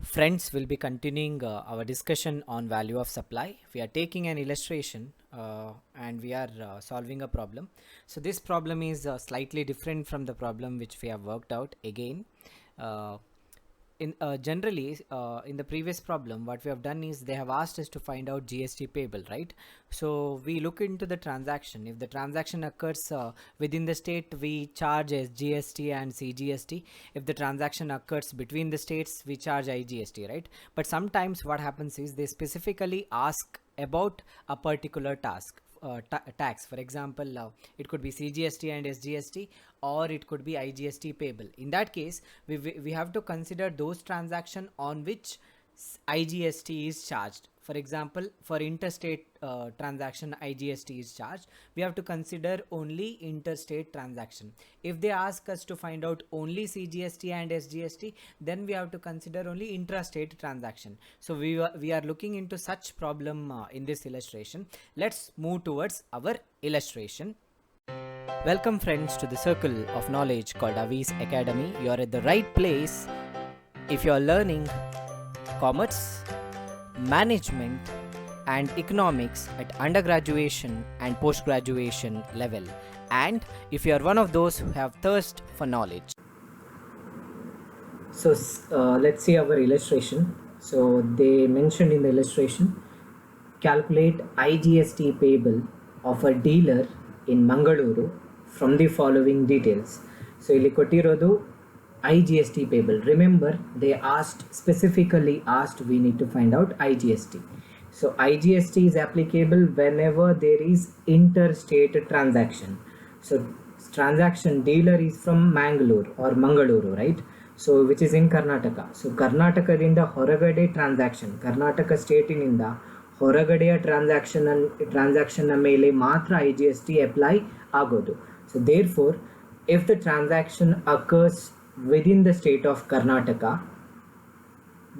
Friends, will be continuing our discussion on value of supply. We are taking an illustration and we are solving a problem. So this problem is slightly different from the problem which we have worked out again. Uh, in generally in the previous problem, what we have done is they have asked us to find out GST payable, right? So we look into the transaction. If the transaction occurs within the state, we charge as GST and CGST. If the transaction occurs between the states, we charge IGST, right? But sometimes what happens is they specifically ask about a particular tax. For example, it could be CGST and SGST, or it could be IGST payable. In that case, we have to consider those transactions on which IGST is charged. For example, for interstate transaction, IGST is charged. We have to consider only interstate transaction. If they ask us to find out only CGST and SGST, then we have to consider only intrastate transaction. So we are looking into such problem in this illustration. Let's move towards our illustration. Welcome friends to the circle of knowledge called Avi's Academy. You are at the right place if you are learning commerce, management and economics at undergraduation and post-graduation level, and if you are one of those who have thirst for knowledge. So let's see our illustration. So they mentioned in the illustration, calculate IGST payable of a dealer in Mangaluru from the following details. So ಇಲ್ಲಿ ಕೊಟ್ಟಿರೋದು IGST payable. Remember, they specifically asked we need to find out IGST. So IGST is applicable whenever there is interstate transaction. So transaction dealer is from Mangalore or Mangaluru, right? So which is in Karnataka. So Karnatakaದಿಂದ ಹೊರಗಡೆ transaction, Karnataka ಸ್ಟೇಟಿನಿಂದ ಹೊರಗಡೆಯ ಟ್ರಾನ್ಸಾಕ್ಷನ್ನ ಮೇಲೆ ಮಾತ್ರ IGST apply ಆಗೋದು. So therefore, if the transaction occurs within the state of Karnataka,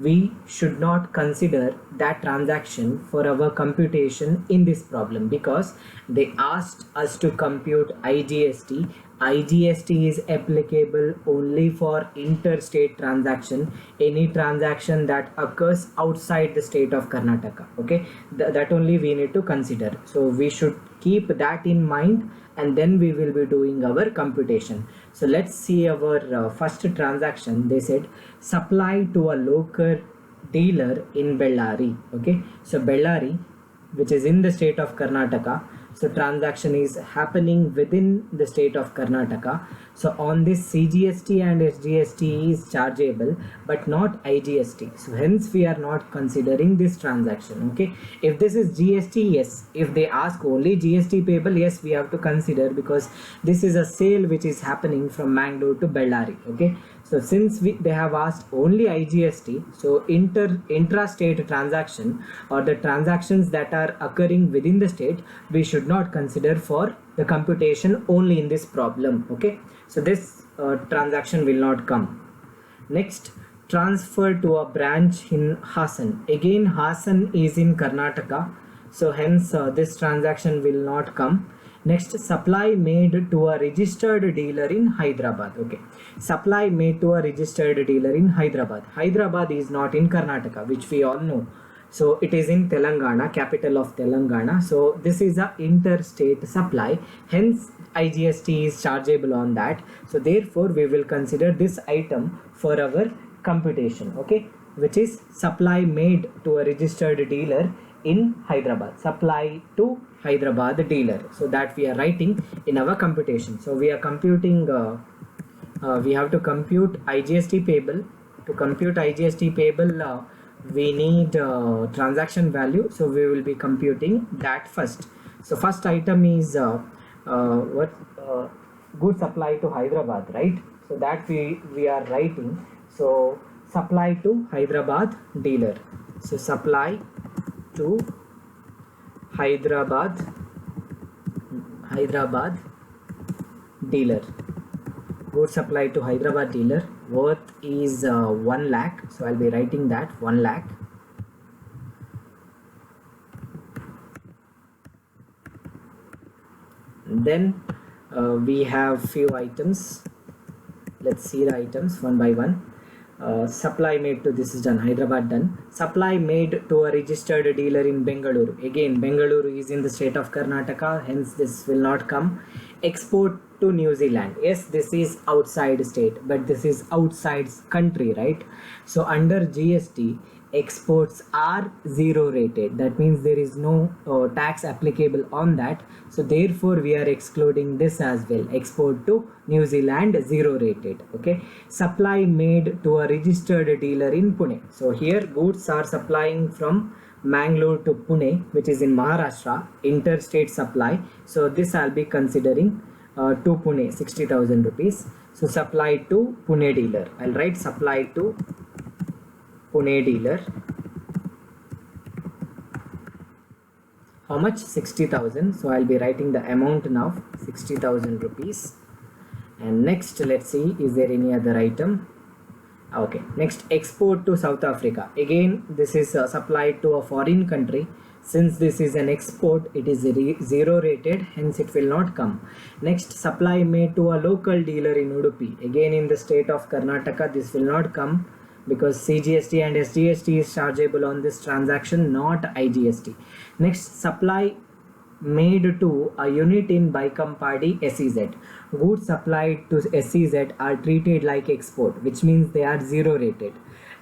we should not consider that transaction for our computation in this problem, because they asked us to compute IGST. IGST is applicable only for interstate transaction, any transaction that occurs outside the state of Karnataka. Okay, that only we need to consider. So we should keep that in mind, and then we will be doing our computation. So let's see our first transaction. They said supply to a local dealer in Bellary. Okay, so Bellary, which is in the state of Karnataka, so transaction is happening within the state of Karnataka. So on this CGST and SGST is chargeable, but not IGST. So hence we are not considering this transaction. Okay, if this is GST, yes. If they ask only GST payable, yes, we have to consider, because this is a sale which is happening from Mangalore to Bellary. Okay, so since they have asked only IGST, so intra-state transaction, or the transactions that are occurring within the state, we should not consider for the computation only in this problem. Okay, so this transaction will not come. Next, transfer to a branch in Hassan. Again, Hassan is in Karnataka, so hence this transaction will not come. Next, supply made to a registered dealer in Hyderabad. Okay, supply made to a registered dealer in Hyderabad. Hyderabad is not in Karnataka, which we all know. So it is in Telangana, capital of Telangana. So this is a interstate supply, hence IGST is chargeable on that. So therefore we will consider this item for our computation. Okay, which is supply made to a registered dealer in Hyderabad. Supply to Hyderabad dealer. So that we are writing in our computation. So we are computing, we have to compute IGST payable. To compute IGST payable, we need transaction value. So we will be computing that first. So first item is goods supply to Hyderabad, right? So that we are writing. So supply to Hyderabad dealer. So supply to Hyderabad dealer. Goods supply to Hyderabad dealer. Worth is 1 lakh. So I'll be writing that 1 lakh. Then we have few items. Let's see the items one by one. supply made to, this is done, Hyderabad done. Supply made to a registered dealer in Bengaluru. Again, Bengaluru is in the state of Karnataka, hence this will not come. Export to New Zealand. Yes, this is outside state, but this is outside country, right? So under GST, exports are zero rated. That means there is no tax applicable on that. So therefore we are excluding this as well. Export to New Zealand, zero rated. Okay. Supply made to a registered dealer in Pune. So here goods are supplying from Mangalore to Pune, which is in Maharashtra, interstate supply. So this I'll be considering to Pune, 60,000 rupees. So supply to Pune dealer. I'll write supply to Pune dealer. How much? 60,000. So I'll be writing the amount now, 60,000 rupees. And next, let's see, is there any other item? Okay, next, export to South Africa. Again, this is supplied to a foreign country. Since this is an export, it is zero rated, hence it will not come. Next, supply made to a local dealer in Udupi. Again, in the state of Karnataka, this will not come because CGST and SGST is chargeable on this transaction, not IGST. Next, supply made to a unit in Baikampadi SEZ. Goods supplied to SEZ are treated like export, which means they are zero rated.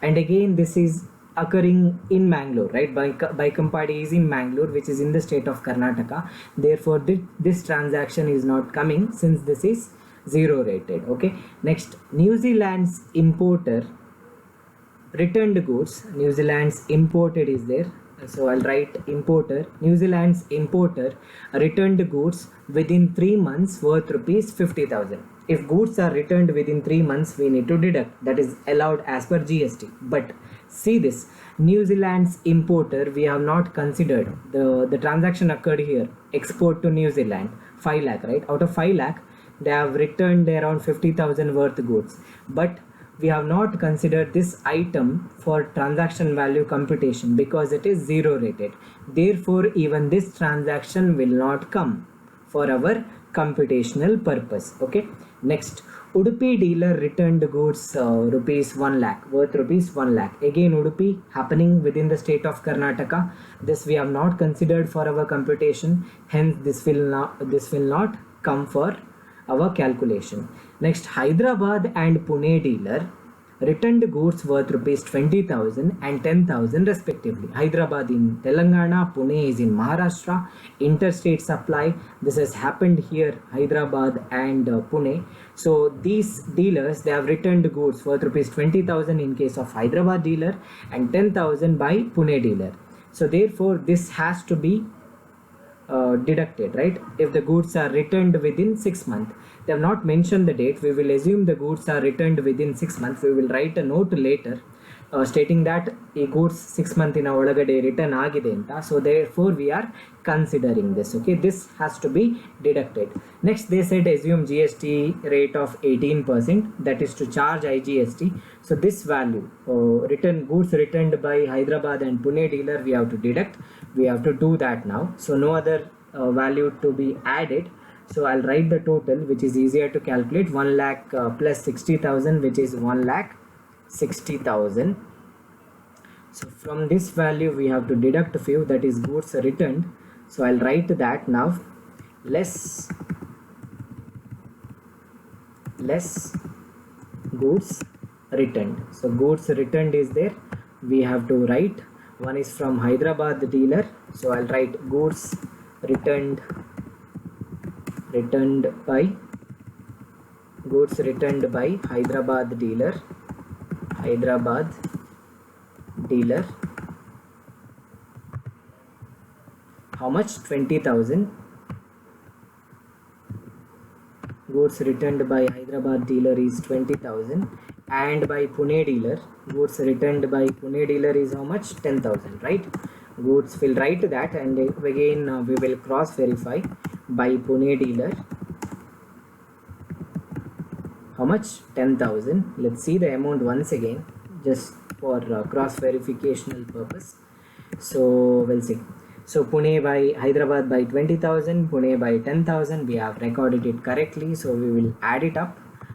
And again, this is occurring in Mangalore, right? Baikampadi is in Mangalore, which is in the state of Karnataka. Therefore, this transaction is not coming since this is zero rated. Okay. Next, New Zealand's importer returned goods. New Zealand's imported is there. So I'll write importer. New Zealand's importer returned goods within 3 months worth rupees 50,000. If goods are returned within 3 months, we need to deduct. That is allowed as per GST. But see this, New Zealand's importer, we have not considered. The transaction occurred here. Export to New Zealand, 5 lakh, right? Out of 5 lakh, they have returned around 50,000 worth goods. But we have not considered this item for transaction value computation because it is zero rated. Therefore, even this transaction will not come for our computational purpose. Okay. Next, Udupi dealer returned goods rupees 1 lakh, worth rupees 1 lakh. Again, Udupi happening within the state of Karnataka. This we have not considered for our computation. Hence, this will not come for our calculation. Next, Hyderabad and Pune dealer returned goods worth rupees 20,000 and 10,000 respectively. Hyderabad in Telangana, Pune is in Maharashtra, interstate supply. This has happened here, Hyderabad and Pune. So these dealers, they have returned goods worth rupees 20,000 in case of Hyderabad dealer and 10,000 by Pune dealer. So therefore, this has to be deducted, right? If the goods are returned within 6 months. They have not mentioned the date. We will assume the goods are returned within 6 months. We will write a note later stating that a goods 6 months in ಒಳಗಡೆ return ಆಗಿದೆ ಅಂತ. So therefore we are considering this. Okay, this has to be deducted. Next, they said assume GST rate of 18%, that is to charge IGST. So this value goods returned by Hyderabad and Pune dealer, we have to deduct. We have to do that now. So no other value to be added. So I'll write the total, which is easier to calculate. 1 lakh plus 60,000, which is 1 lakh 60,000. So from this value we have to deduct a few, that is goods returned. So I'll write that now, less goods returned. So goods returned is there. We have to write, one is from Hyderabad dealer. So I'll write goods returned by Hyderabad dealer. How much? 20,000. Goods returned by Hyderabad dealer is 20,000, and by Pune dealer, goods returned by Pune dealer is how much? 10,000, right? Goods, will write that, and again we will cross verify. By Pune dealer, how much? 10,000. Let's see the amount once again, just for cross verificational purpose. So we'll see. So Pune by Hyderabad by 20,000, Pune by 10,000. We have recorded it correctly, so we will add it up.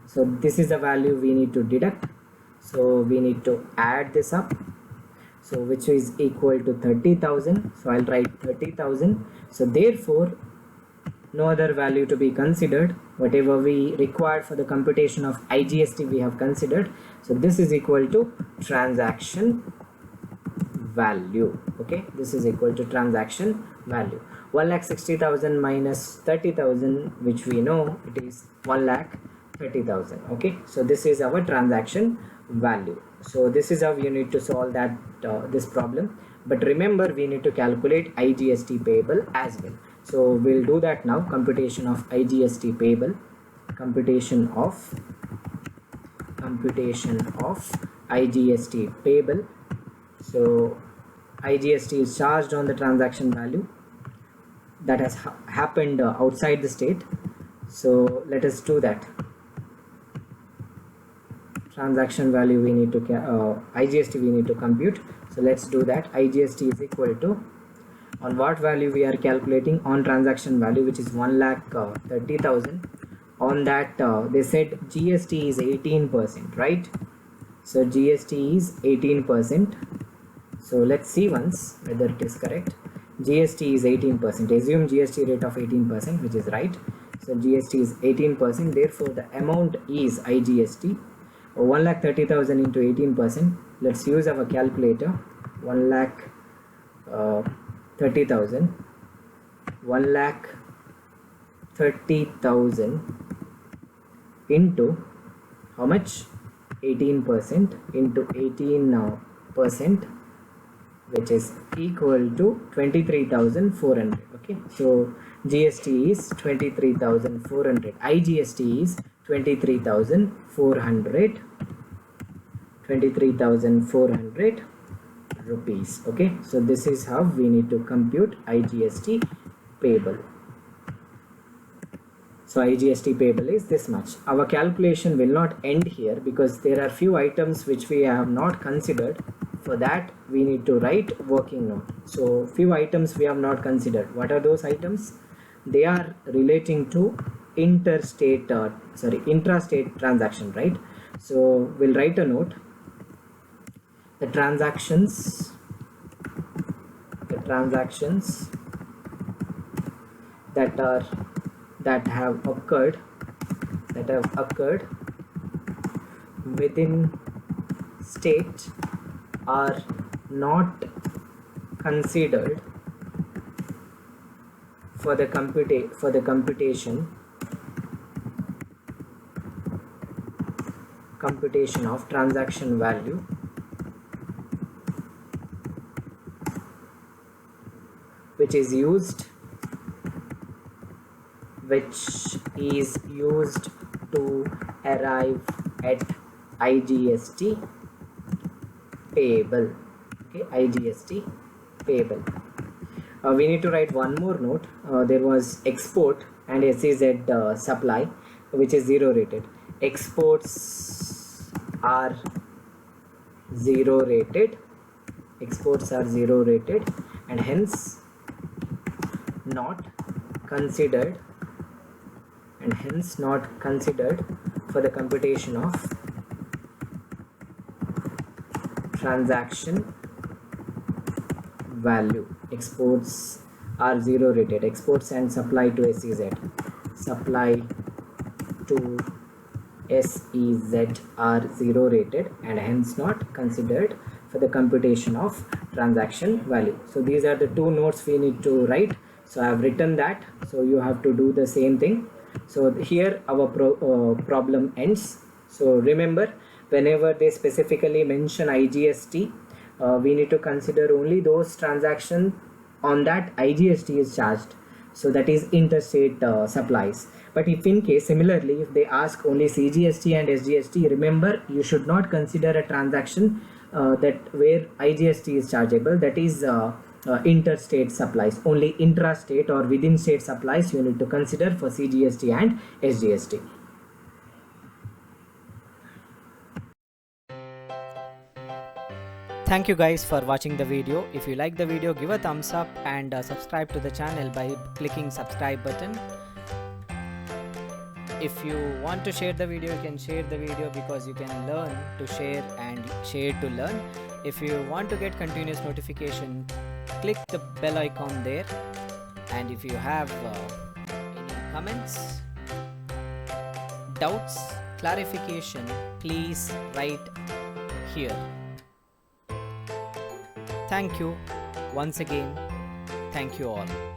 So this is the value we need to deduct. So we need to add this up, so which is equal to 30,000. So I'll write 30,000. So therefore no other value to be considered. Whatever we required for the computation of IGST we have considered. So this is equal to transaction value. Okay, this is equal to transaction value. 1,60,000 minus 30,000, which we know it is 1,30,000. Okay, so this is our transaction value. So this is how you need to solve that this problem. But remember, we need to calculate IGST payable as well. So we'll do that now. Computation of IGST payable. Computation of IGST payable. So IGST is charged on the transaction value that has happened outside the state. So let us do that. Transaction value we need to IGST we need to compute. So let's do that. IGST is equal to, on what value we are calculating? On transaction value, which is 1,30,000. On that they said GST is 18%, right? So GST is 18%. So let's see once whether it is correct. GST is 18%. Assume GST rate of 18%, which is right. So GST is 18%. Therefore the amount is IGST 1,30,000 into 18%. Let's use our calculator. 1,30,000. 1,30,000 into how much? 18% into 18%, which is equal to 23,400. Okay, so GST is 23,400. IGST is 23,400 rupees. Okay, so this is how we need to compute IGST payable. So IGST payable is this much. Our calculation will not end here because there are few items which we have not considered. For that we need to write working note. So few items we have not considered. What are those items? They are relating to intrastate transaction, right? So we'll write a note. The transactions that have occurred within state are not considered for the computation of transaction value, which is used to arrive at IGST payable. Okay, IGST payable. We need to write one more note. There was export and SEZ supply, which is zero rated. Exports are zero rated. And hence not considered for the computation of transaction value. Exports are zero rated. Exports and supply to SEZ. Supply to SEZ are zero rated and hence not considered for the computation of transaction value. So these are the two notes we need to write. So I have written that. So you have to do the same thing. So here our problem ends. So remember, whenever they specifically mention IGST, we need to consider only those transactions on that IGST is charged. So that is interstate supplies. But if in case similarly if they ask only CGST and SGST, remember you should not consider a transaction that where IGST is chargeable, that is interstate supplies. Only intrastate or within state supplies you need to consider for CGST and SGST. Thank you guys for watching the video. If you like the video, give a thumbs up and subscribe to the channel by clicking subscribe button. If you want to share the video, you can share the video, because you can learn to share and share to learn. If you want to get continuous notification, click the bell icon there. And if you have any comments, doubts, clarification, please write here. Thank you once again. Thank you all.